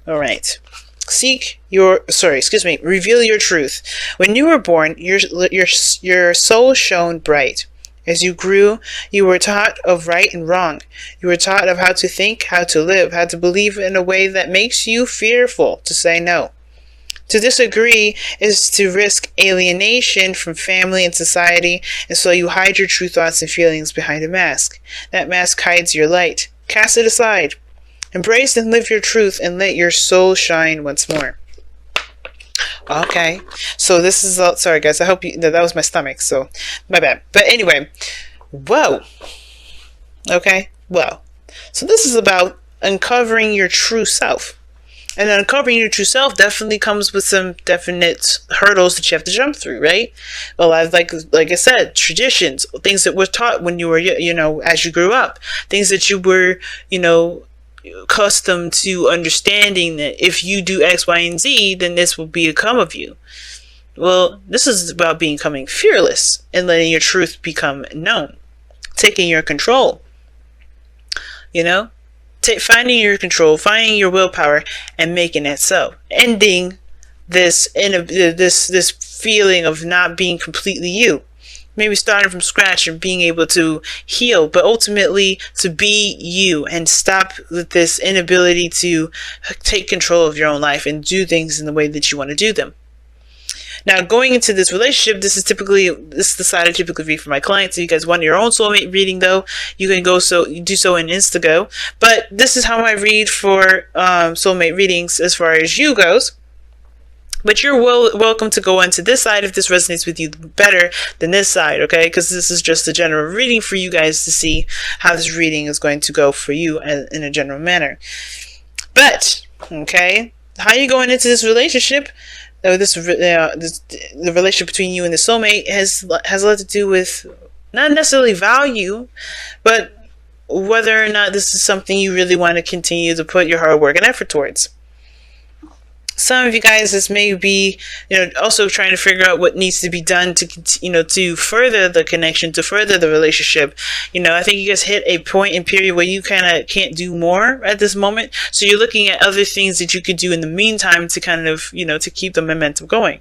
All right. Reveal your truth. When you were born, your soul shone bright. As you grew, you were taught of right and wrong. You were taught of how to think, how to live, how to believe in a way that makes you fearful to say no. To disagree is to risk alienation from family and society, and so you hide your true thoughts and feelings behind a mask. That mask hides your light. Cast it aside. Embrace and live your truth and let your soul shine once more. Okay, so this is all, sorry guys, I hope that was my stomach, so my bad. But anyway, whoa. Okay, well, so this is about uncovering your true self. And uncovering your true self definitely comes with some definite hurdles that you have to jump through, right? Well, like I said, traditions, things that were taught when you were, as you grew up, things that you were, accustomed to understanding that if you do X, Y, and Z, then this will become of you. Well, this is about becoming fearless and letting your truth become known, taking your control, finding your control, finding your willpower, and making it so. Ending this feeling of not being completely you. Maybe starting from scratch and being able to heal, but ultimately to be you and stop with this inability to take control of your own life and do things in the way that you want to do them. Now, going into this relationship, this is the side I typically read for my clients. If you guys want your own soulmate reading, though, you can do so in Instago. But this is how I read for soulmate readings as far as you goes. But you're welcome to go into this side if this resonates with you better than this side, okay? Because this is just a general reading for you guys to see how this reading is going to go for you in a general manner. But, okay, how are you going into this relationship? The relationship between you and the soulmate has a lot to do with not necessarily value, but whether or not this is something you really want to continue to put your hard work and effort towards. Some of you guys, this may be, also trying to figure out what needs to be done to, to further the connection, to further the relationship. I think you guys hit a point in period where you kind of can't do more at this moment. So you're looking at other things that you could do in the meantime to kind of, to keep the momentum going.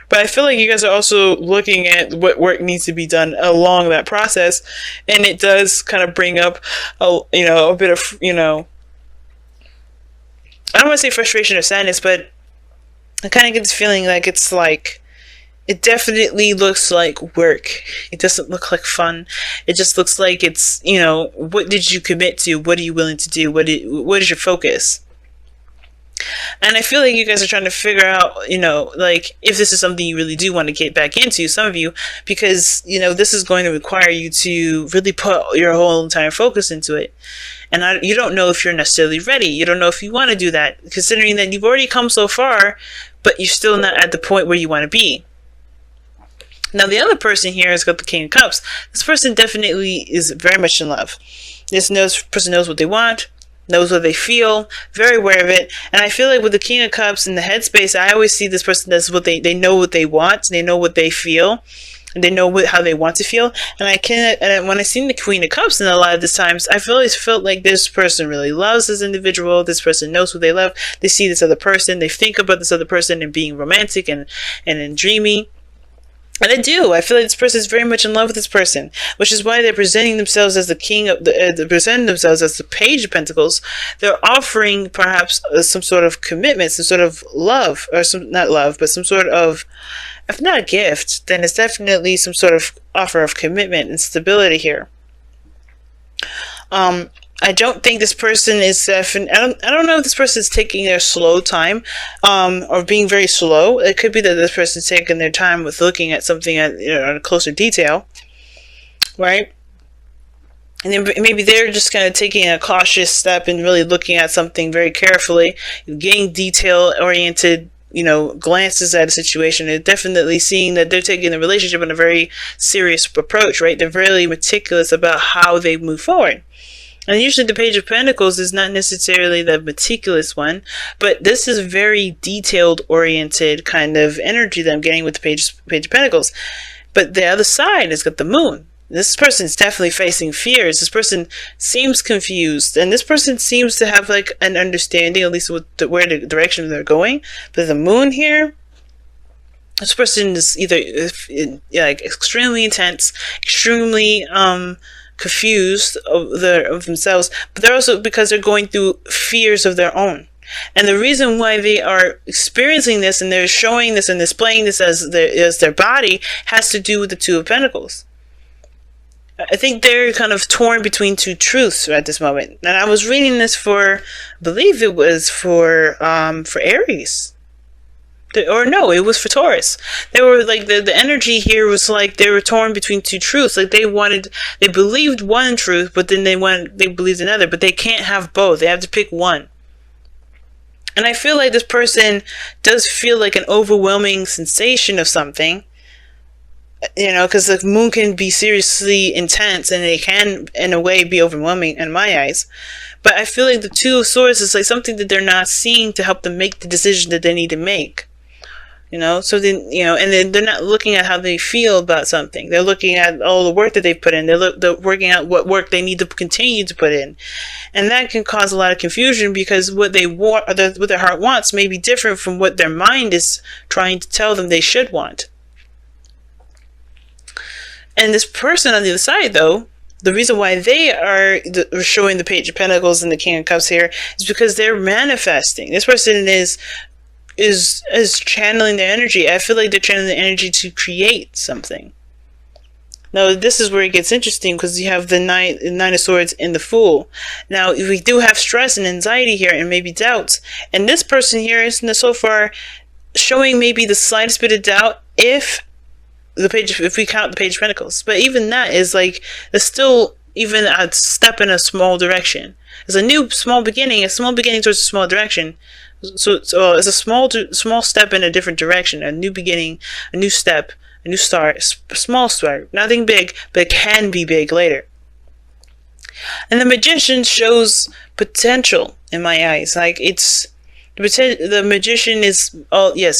But I feel like you guys are also looking at what work needs to be done along that process. And it does kind of bring up, a bit of, I don't want to say frustration or sadness, but I kind of get this feeling like it definitely looks like work. It doesn't look like fun. It just looks like it's, what did you commit to? What are you willing to do? What is your focus? And I feel like you guys are trying to figure out, if this is something you really do want to get back into, some of you, because, this is going to require you to really put your whole entire focus into it. And you don't know if you're necessarily ready. You don't know if you want to do that, considering that you've already come so far, but you're still not at the point where you want to be. Now, the other person here has got the King of Cups. This person definitely is very much in love. This person knows what they want, knows what they feel, very aware of it. And I feel like with the King of Cups in the headspace, I always see this person as they know what they want, they know what they feel, and they know how they want to feel. And when I seen the Queen of Cups in a lot of the times, I've always felt like this person really loves this individual. This person knows who they love. They see this other person. They think about this other person and being romantic and dreamy. And I do. I feel like this person is very much in love with this person, which is why they're presenting themselves as the king of they're presenting themselves as the Page of Pentacles. They're offering perhaps some sort of commitment, some sort of love, or not love, but some sort of, if not a gift, then it's definitely some sort of offer of commitment and stability here. I don't think this person is I don't know if this person is taking their slow time, or being very slow. It could be that this person is taking their time with looking at something at a closer detail, right? And then maybe they're just kind of taking a cautious step and really looking at something very carefully, getting detail-oriented, glances at a situation. They're definitely seeing that they're taking the relationship in a very serious approach, right? They're really meticulous about how they move forward. And usually the Page of Pentacles is not necessarily the meticulous one, but this is very detailed oriented kind of energy that I'm getting with the Page of Pentacles. But the other side has got the Moon. This person is definitely facing fears. This person seems confused, and this person seems to have like an understanding, at least with where the direction they're going. But the moon here, this person is either like extremely intense, extremely confused of themselves, but they're also, because they're going through fears of their own. And the reason why they are experiencing this and they're showing this and displaying this as their body has to do with the Two of Pentacles. I think they're kind of torn between two truths at this moment. And I was reading this for, I believe it was for Aries. Or no, it was for Taurus. They were like, the energy here was like they were torn between two truths. Like they believed one truth, but then they believed another. But they can't have both. They have to pick one. And I feel like this person does feel like an overwhelming sensation of something. You know, because the moon can be seriously intense and it can, in a way, be overwhelming in my eyes. But I feel like the Two of Swords is like something that they're not seeing to help them make the decision that they need to make. You know, so then, you know, and then they're not looking at how they feel about something. They're looking at all the work that they've put in. They're working out what work they need to continue to put in. And that can cause a lot of confusion because what they want, or what their heart wants, may be different from what their mind is trying to tell them they should want. And this person on the other side, though, the reason why they are showing the Page of Pentacles and the King of Cups here is because they're manifesting. This person is channeling their energy. I feel like they're channeling the energy to create something. Now, this is where it gets interesting because you have the Nine of Swords and the Fool. Now, we do have stress and anxiety here and maybe doubts. And this person here is so far showing maybe the slightest bit of doubt if we count the Page of Pentacles. But even that is like, it's still even a step in a small direction. It's a new small beginning towards a small direction. So it's a small step in a different direction, a new beginning, a new step, a new start, a small start. Nothing big, but it can be big later. And the Magician shows potential in my eyes. Like the Magician is,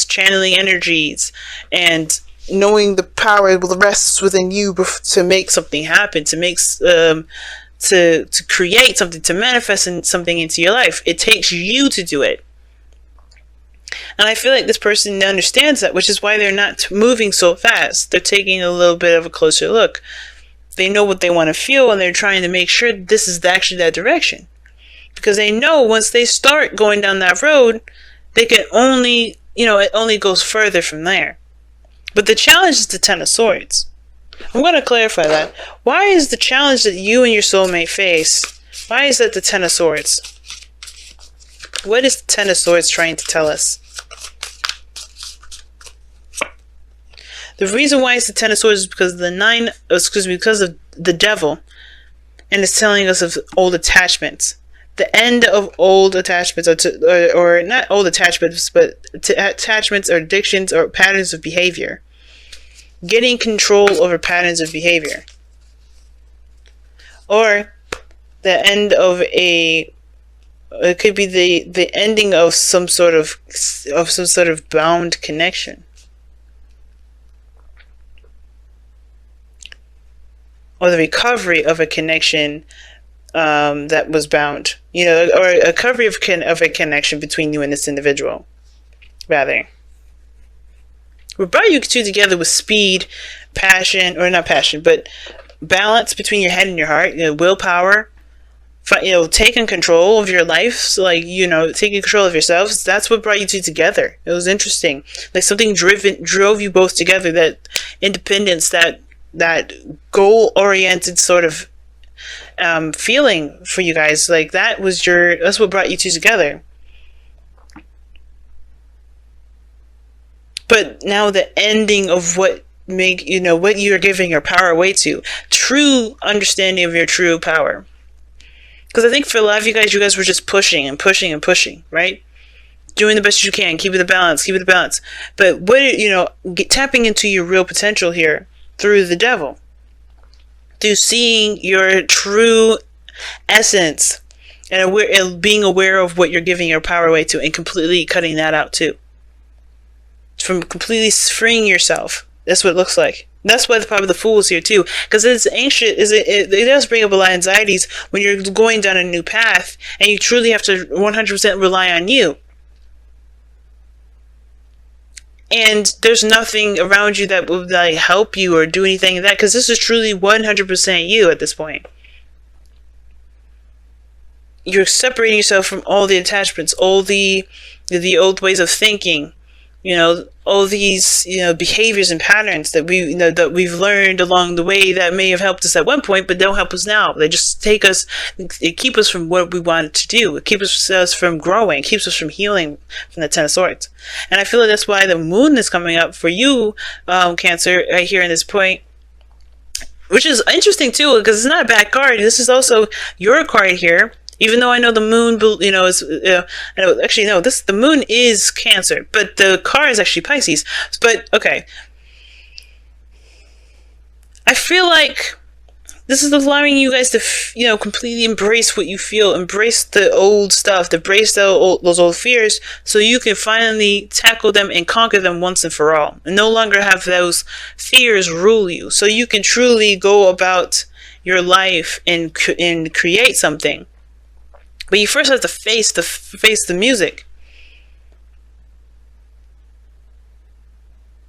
channeling energies and knowing the power rests within you to make something happen, to create something, to manifest something into your life. It takes you to do it. And I feel like this person understands that, which is why they're not moving so fast. They're taking a little bit of a closer look. They know what they want to feel, and they're trying to make sure this is actually that direction. Because they know once they start going down that road, they can only, it only goes further from there. But the challenge is the Ten of Swords. I'm going to clarify that. Why is the challenge that you and your soulmate face, why is that the Ten of Swords? What is the Ten of Swords trying to tell us? The reason why it's the Ten of Swords is because because of the Devil, and it's telling us of old attachments. The end of old attachments, or not old attachments, but attachments or addictions or patterns of behavior. Getting control over patterns of behavior. Or the end of it could be the ending of some sort of bound connection. Or the recovery of a connection that was bound, or a recovery of a connection between you and this individual, rather. We brought you two together with speed, passion, or not passion, but balance between your head and your heart, willpower, taking control of your life, so taking control of yourselves. That's what brought you two together. It was interesting. Like something drove you both together, that independence, that goal-oriented sort of feeling for you guys. Like that's what brought you two together. But now the ending of what you're giving your power away to, true understanding of your true power. Because I think for a lot of you guys were just pushing and pushing and pushing, right? Doing the best you can, keep it the balance. But tapping into your real potential here through the Devil, through seeing your true essence and being aware of what you're giving your power away to, and completely cutting that out too. From completely freeing yourself. That's what it looks like. That's why the probably the Fool is here too, because it's anxious. It does bring up a lot of anxieties when you're going down a new path, and you truly have to 100% rely on you. And there's nothing around you that would like help you or do anything like that, because this is truly 100% you at this point. You're separating yourself from all the attachments, all the old ways of thinking, all these, behaviors and patterns that that we've learned along the way that may have helped us at one point, but don't help us now. They just it keep us from what we wanted to do. It keeps us from growing, it keeps us from healing from the Ten of Swords. And I feel like that's why the moon is coming up for you, Cancer, right here in this point. Which is interesting too, because it's not a bad card. This is also your card here. Even though I know the moon, is, actually, no, the moon is Cancer, but the card is actually Pisces. But, okay. I feel like this is allowing you guys to, completely embrace what you feel, embrace the old stuff, embrace those old fears, so you can finally tackle them and conquer them once and for all, and no longer have those fears rule you, so you can truly go about your life and create something. But you first have to face the music.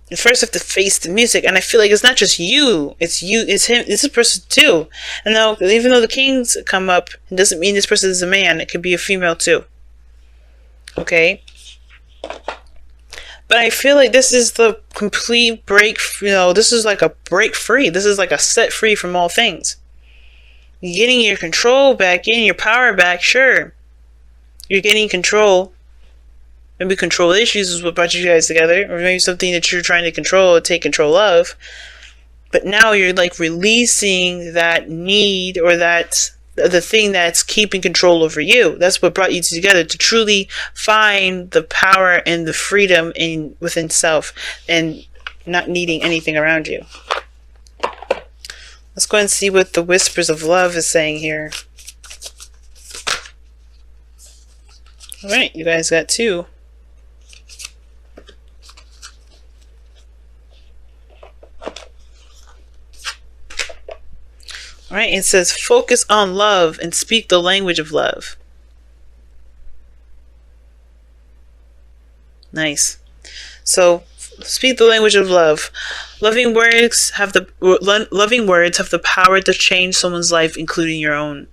You first have to face the music, and I feel like it's not just you, it's him, it's this person too. And now, even though the kings come up, it doesn't mean this person is a man, it could be a female too. Okay? But I feel like this is the complete break, this is like a break free, this is like a set free from all things. Getting your control back in, your power back, sure. You're getting control. Maybe control issues is what brought you guys together, or maybe something that you're trying to control or take control of. But now you're like releasing that need, or the thing that's keeping control over you. That's what brought you together, to truly find the power and the freedom within self, and not needing anything around you. Let's go and see what the Whispers of Love is saying here. Alright, you guys got two. Alright, it says, focus on love and speak the language of love. Nice. So, speak the language of love. Loving words have the power to change someone's life, including your own.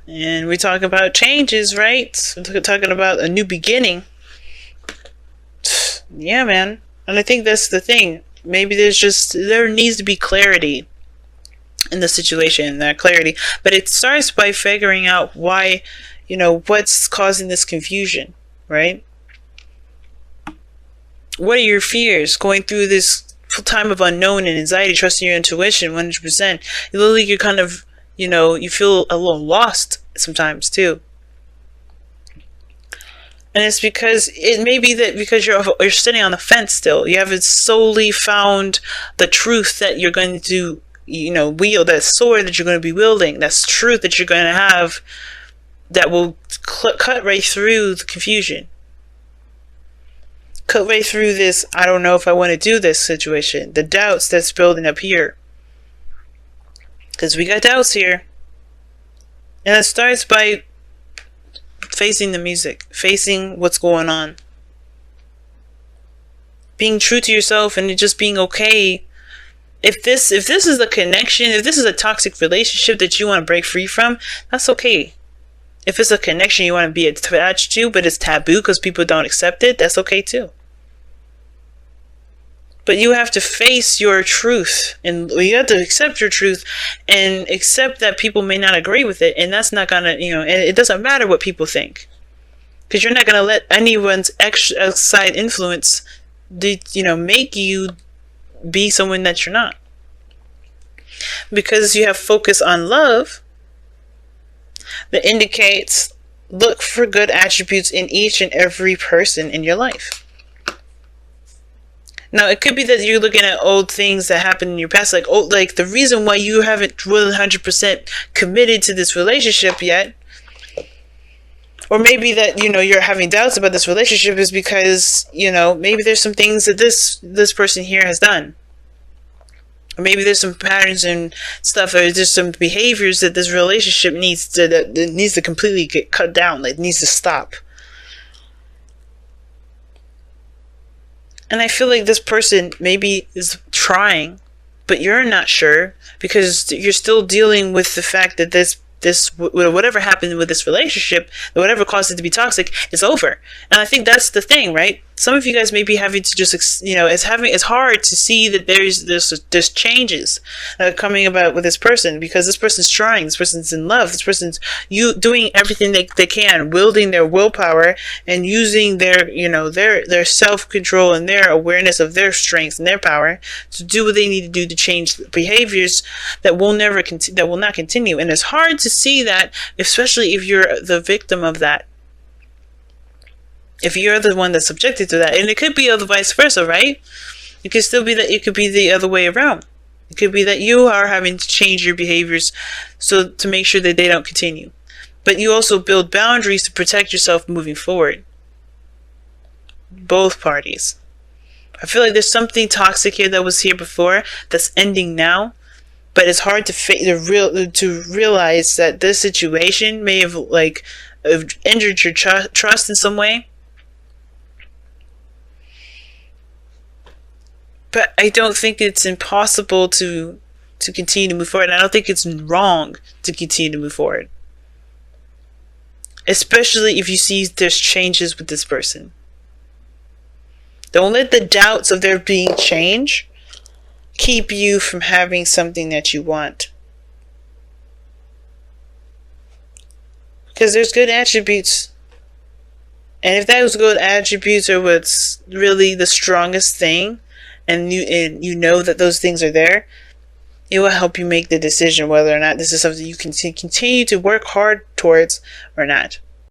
And we talk about changes, right? We're talking about a new beginning. Yeah, man. And I think that's the thing. Maybe there needs to be clarity in the situation, that clarity. But it starts by figuring out why, what's causing this confusion, right? What are your fears going through this time of unknown and anxiety, trusting your intuition 100%? You're kind of, you feel a little lost sometimes too. And it's because it may be that because you're sitting on the fence still. You haven't solely found the truth that you're going to, wield, that sword that you're going to be wielding, that truth that you're going to have that will cut right through the confusion. Cut right through this, I don't know if I want to do this situation. The doubts that's building up here. Because we got doubts here. And it starts by facing the music. Facing what's going on. Being true to yourself and just being okay. If this is a connection, if this is a toxic relationship that you want to break free from, that's okay. If it's a connection you want to be attached to, but it's taboo because people don't accept it, that's okay too. But you have to face your truth, and you have to accept your truth and accept that people may not agree with it, and that's not gonna, and it doesn't matter what people think, because you're not gonna let anyone's outside influence, make you be someone that you're not. Because you have focus on love, that indicates look for good attributes in each and every person in your life. Now, it could be that you're looking at old things that happened in your past, like the reason why you haven't 100% committed to this relationship yet, or maybe that, you're having doubts about this relationship is because, maybe there's some things that this person here has done. Or maybe there's some patterns and stuff, or there's some behaviors that this relationship that needs to completely get cut down. Like, it needs to stop. And I feel like this person maybe is trying, but you're not sure because you're still dealing with the fact that this whatever happened with this relationship, whatever caused it to be toxic, is over. And I think that's the thing, right? Some of you guys may be having to just, it's hard to see that there's changes coming about with this person, because this person's trying, this person's in love, this person's doing everything they can, wielding their willpower and using their self-control and their awareness of their strengths and their power to do what they need to do to change behaviors that will not continue. And it's hard to see that, especially if you're the victim of that. If you're the one that's subjected to that. And it could be the vice versa, right? It could still be that it could be the other way around. It could be that you are having to change your behaviors so to make sure that they don't continue. But you also build boundaries to protect yourself moving forward. Both parties. I feel like there's something toxic here that was here before that's ending now. But it's hard to realize that this situation may have injured your trust in some way. But I don't think it's impossible to continue to move forward. I don't think it's wrong to continue to move forward. Especially if you see there's changes with this person. Don't let the doubts of there being change keep you from having something that you want. Because there's good attributes. And if those good attributes are what's really the strongest thing, and you know that those things are there, it will help you make the decision whether or not this is something you can continue to work hard towards or not.